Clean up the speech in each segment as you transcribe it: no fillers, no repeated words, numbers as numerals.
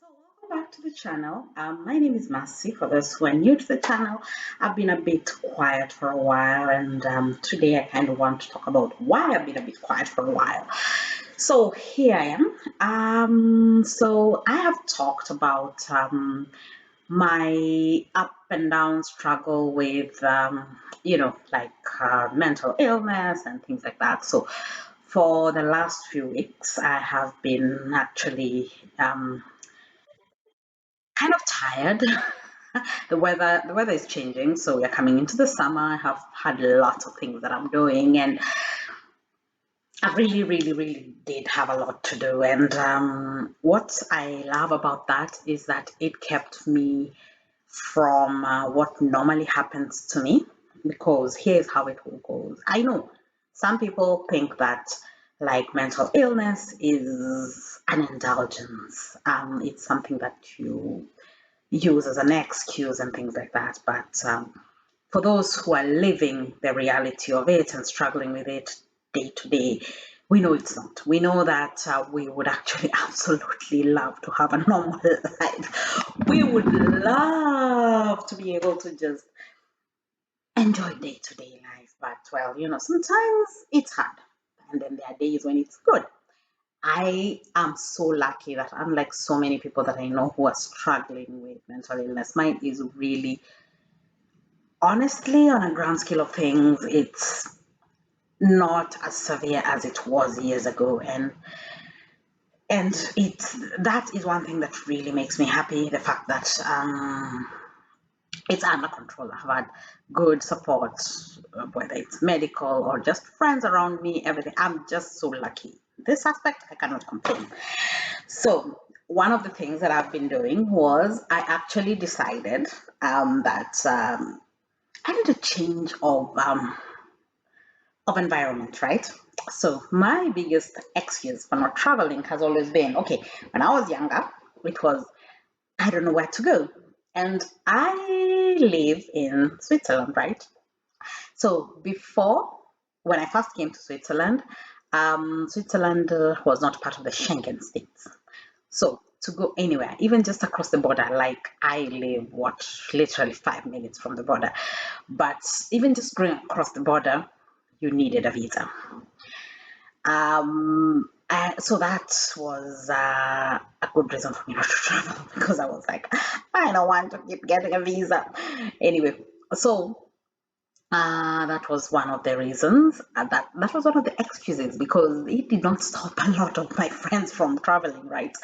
Welcome back to the channel. My name is Mercy. For those who are new to the channel, I've been a bit quiet for a while, and today I kind of want to talk about why I've been a bit quiet for a while. So here I am. So I have talked about my up and down struggle with, mental illness and things like that. So for the last few weeks, I have been actually kind of tired. The weather is changing, so we're coming into the summer. I have had lots of things that I'm doing, and I really did have a lot to do. And what I love about that is that it kept me from what normally happens to me, because here's how it all goes. I know some people think that like mental illness is an indulgence. It's something that you use as an excuse and things like that. But for those who are living the reality of it and struggling with it day to day, we know it's not. We know that we would actually absolutely love to have a normal life. We would love to be able to just enjoy day to day life. But, well, sometimes it's hard. And then there are days when it's good. I am so lucky that, unlike so many people that I know who are struggling with mental illness, mine is really, honestly, on a grand scale of things, it's not as severe as it was years ago. And that is one thing that really makes me happy, the fact that it's under control. I've had good support, whether it's medical or just friends around me, everything. I'm just so lucky. This aspect, I cannot complain. So one of the things that I've been doing was I actually decided that I need a change of environment, right? So my biggest excuse for not traveling has always been, okay, when I was younger, it was I don't know where to go. And I live in Switzerland, right? So before, when I first came to Switzerland, Switzerland was not part of the Schengen states. So to go anywhere, even just across the border, like I live, literally 5 minutes from the border. But even just going across the border, you needed a visa. So that was a good reason for me not to travel, because I was like, I don't want to keep getting a visa. Anyway, so that was one of the reasons. That was one of the excuses, because it did not stop a lot of my friends from traveling, right?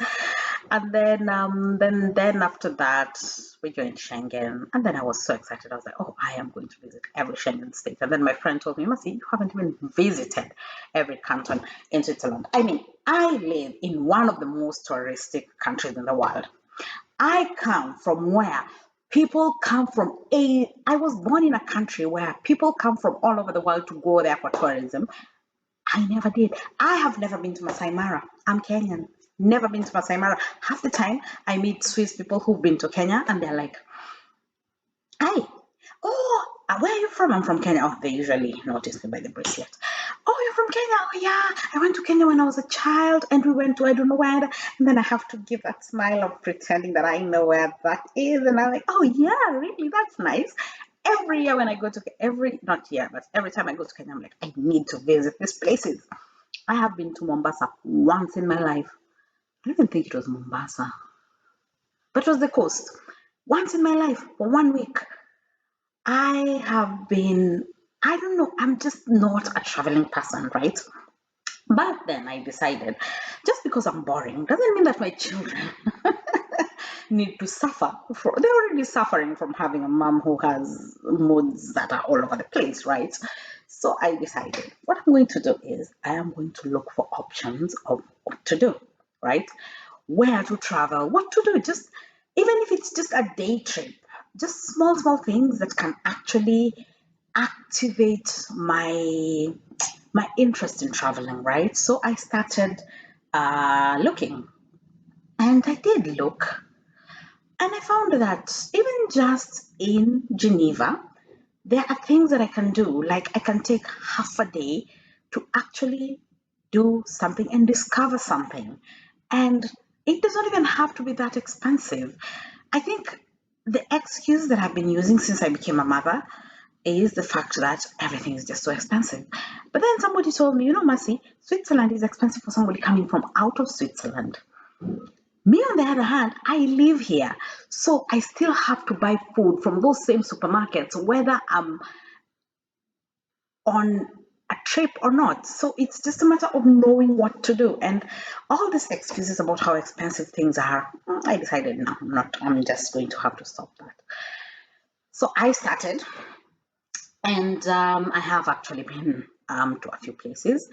And then after that, we joined Schengen, and then I was so excited. I was like, oh, I am going to visit every Schengen state. And then my friend told me, Mercy, you haven't even visited every canton in Switzerland. I mean, I live in one of the most touristic countries in the world. I come from where people come from I was born in a country where people come from all over the world to go there for tourism. I never did. I have never been to Masai Mara. I'm Kenyan. Never been to Masai Mara. Half the time I meet Swiss people who've been to Kenya, and they're like, hi, oh, where are you from? I'm from Kenya. Oh, they usually notice me by the bracelet. Oh, you're from Kenya? Oh, yeah. I went to Kenya when I was a child, and we went to I don't know where. And then I have to give that smile of pretending that I know where that is. And I'm like, oh, yeah, really? That's nice. Every year when I go to, not year, but every time I go to Kenya, I'm like, I need to visit these places. I have been to Mombasa once in my life. I don't even think it was Mombasa, but it was the coast. Once in my life for 1 week. I have been, I don't know, I'm just not a traveling person, right? But then I decided, just because I'm boring doesn't mean that my children need to suffer. They're already suffering from having a mom who has moods that are all over the place, right? So I decided what I'm going to do is I am going to look for options of what to do, right? Where to travel, what to do, just even if it's just a day trip, just small things that can actually activate my interest in traveling, right? So I started looking, and I did look, and I found that even just in Geneva, there are things that I can do. Like I can take half a day to actually do something and discover something. And it does not even have to be that expensive. I think the excuse that I've been using since I became a mother is the fact that everything is just so expensive. But then somebody told me, Mercy, Switzerland is expensive for somebody coming from out of Switzerland. Me, on the other hand, I live here. So I still have to buy food from those same supermarkets, whether I'm on a trip or not. So it's just a matter of knowing what to do. And all these excuses about how expensive things are, I decided no, I'm just going to have to stop that. So I started, and I have actually been to a few places,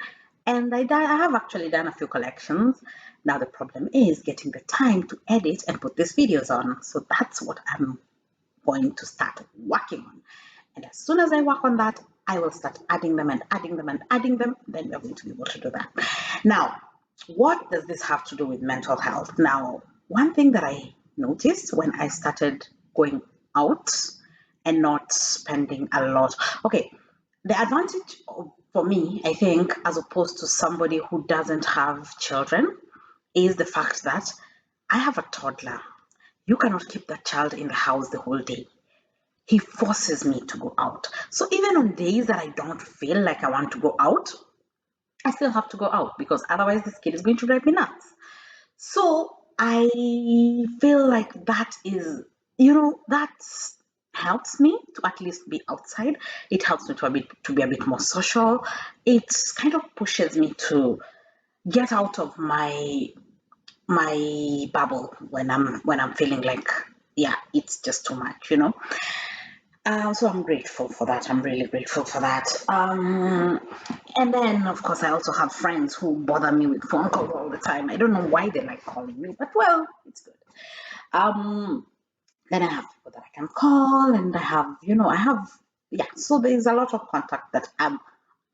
and I have actually done a few collections. Now the problem is getting the time to edit and put these videos on. So that's what I'm going to start working on. And as soon as I work on that, I will start adding them and adding them and adding them. Then we're going to be able to do that. Now, what does this have to do with mental health? Now, one thing that I noticed when I started going out and not spending a lot. Okay, the advantage for me, I think, as opposed to somebody who doesn't have children, is the fact that I have a toddler. You cannot keep that child in the house the whole day. He forces me to go out. So even on days that I don't feel like I want to go out, I still have to go out because otherwise this kid is going to drive me nuts. So I feel like that is, that helps me to at least be outside. It helps me to be a bit more social. It kind of pushes me to get out of my bubble when I'm feeling like, yeah, it's just too much. So I'm grateful for that. I'm really grateful for that. And then, of course, I also have friends who bother me with phone calls all the time. I don't know why they like calling me, but well, it's good. Um, then I have people that I can call, and yeah. So there's a lot of contact that I'm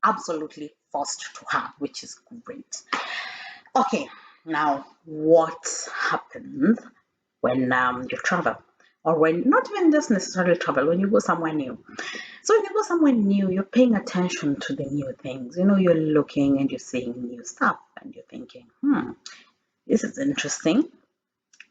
absolutely forced to have, which is great. Okay, now what happens when you travel? Or when not even just necessarily travel, when you go somewhere new. So when you go somewhere new, you're paying attention to the new things. You're looking and you're seeing new stuff and you're thinking, this is interesting.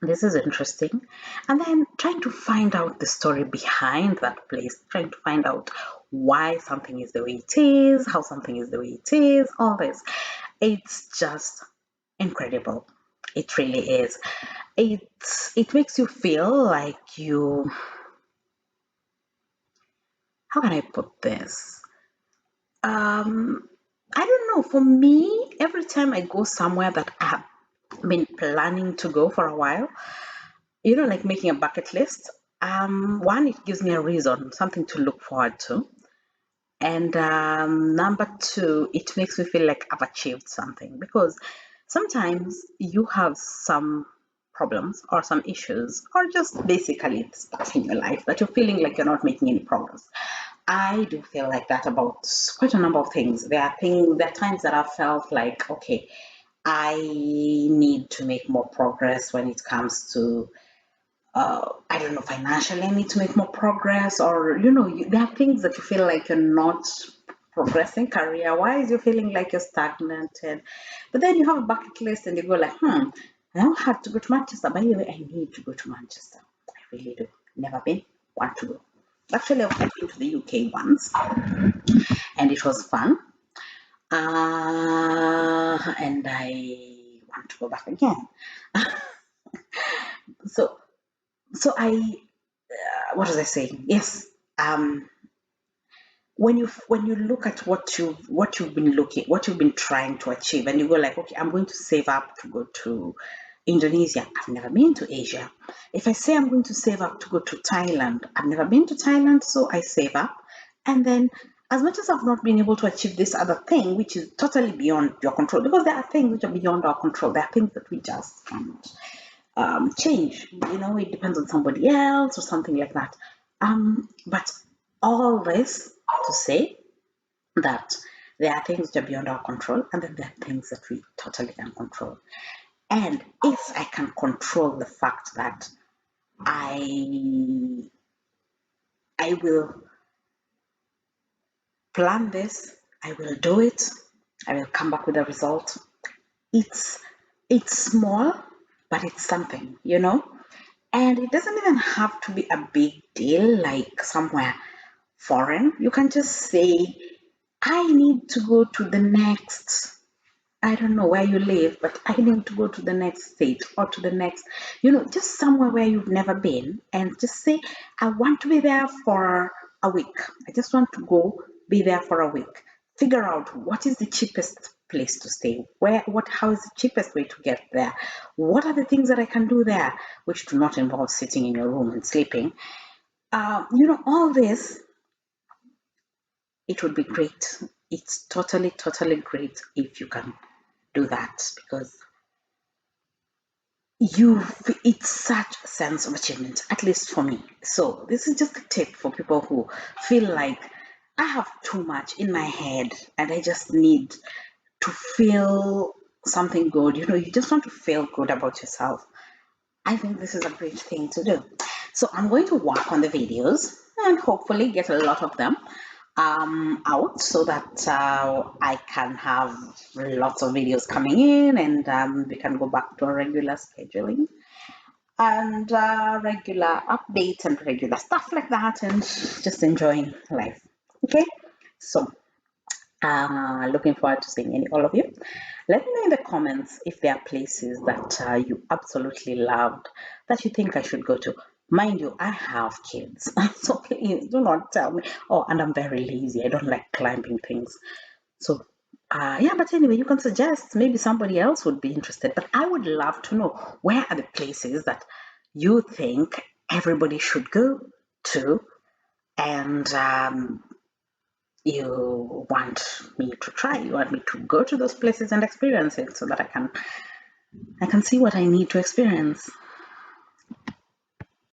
This is interesting. And then trying to find out the story behind that place, trying to find out why something is the way it is, how something is the way it is, all this. It's just incredible. It really is. It makes you feel like how can I put this? Um, I don't know. For me, every time I go somewhere that I have been planning to go for a while, like making a bucket list, one, it gives me a reason, something to look forward to. And number two, it makes me feel like I've achieved something because sometimes you have some problems or some issues or just basically stuff in your life that you're feeling like you're not making any progress. I do feel like that about quite a number of things. There are times that I've felt like, okay, I need to make more progress when it comes to I don't know, financially I need to make more progress, or there are things that you feel like you're not progressing career wise, you're feeling like you're stagnated. But then you have a bucket list and you go like, I now have to go to Manchester. By the way, I need to go to Manchester. I really do. Never been, want to go. Actually, I've been to the UK once and it was fun. And I want to go back again. So, what was I saying? Yes. Um, when you look at what you've been trying to achieve, and you go like, okay, I'm going to save up to go to Indonesia. I've never been to Asia. If I say I'm going to save up to go to Thailand, I've never been to Thailand, so I save up. And then, as much as I've not been able to achieve this other thing, which is totally beyond your control, because there are things which are beyond our control, there are things that we just cannot change. It depends on somebody else or something like that. But all this to say that there are things that are beyond our control, and then there are things that we totally can control. And if I can control the fact that I I will plan this, I will do it, I will come back with a result. It's small, but it's something, you know? And it doesn't even have to be a big deal like somewhere foreign. You can just say, I need to go to the next, I don't know where you live, but I need to go to the next state or to the next, just somewhere where you've never been, and just say, I want to be there for a week. I just want to go be there for a week. Figure out what is the cheapest place to stay, how is the cheapest way to get there? What are the things that I can do there, which do not involve sitting in your room and sleeping? All this, it would be great. It's totally, totally great if you can do that because it's such a sense of achievement, at least for me. So this is just a tip for people who feel like I have too much in my head and I just need to feel something good. You just want to feel good about yourself. I think this is a great thing to do. So I'm going to work on the videos and hopefully get a lot of them out so that I can have lots of videos coming in, and we can go back to our regular scheduling and regular updates and regular stuff like that, and just enjoying life. Okay, so looking forward to seeing all of you. Let me know in the comments if there are places that you absolutely loved that you think I should go to. Mind you, I have kids, so please do not tell me. Oh, and I'm very lazy. I don't like climbing things. So, yeah, but anyway, you can suggest maybe somebody else would be interested. But I would love to know, where are the places that you think everybody should go to, and you want me to try. You want me to go to those places and experience it so that I can see what I need to experience.